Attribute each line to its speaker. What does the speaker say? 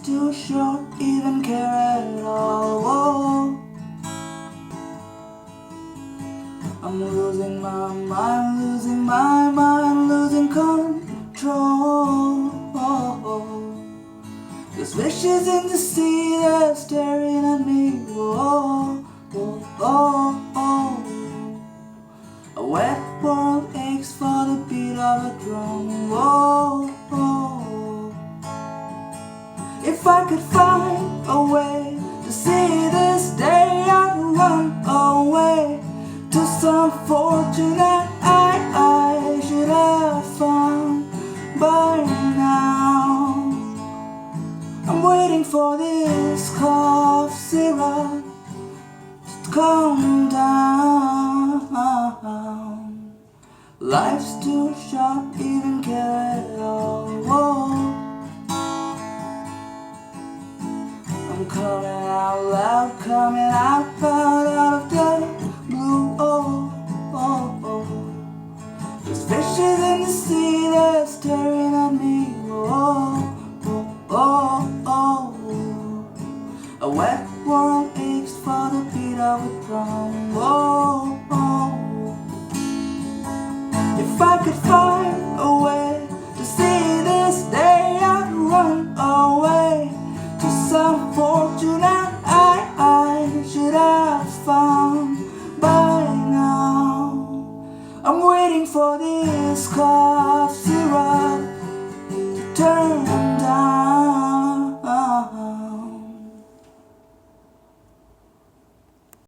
Speaker 1: too short, even care at all. Whoa. I'm losing my mind, losing my mind, losing control. There's fishes in the sea that are staring at me. Whoa, whoa, oh, oh. A wet world aches for the beat of a drum. Whoa, whoa. If I could find a way to see this day, I'd run away to some fortune that I should have found by now. I'm waiting for this cough syrup to calm down. Life's too short, even care at all. Whoa. I'm coming out loud, coming out loud out of the blue. Oh, oh, oh. There's fishes in the sea that are staring at me. Oh, oh, oh, oh. A wet world aches for the beat of a drum. Oh, oh. If I could find a way to see this day, I'd run away to some fortune that I should have found by now. I'm waiting for this car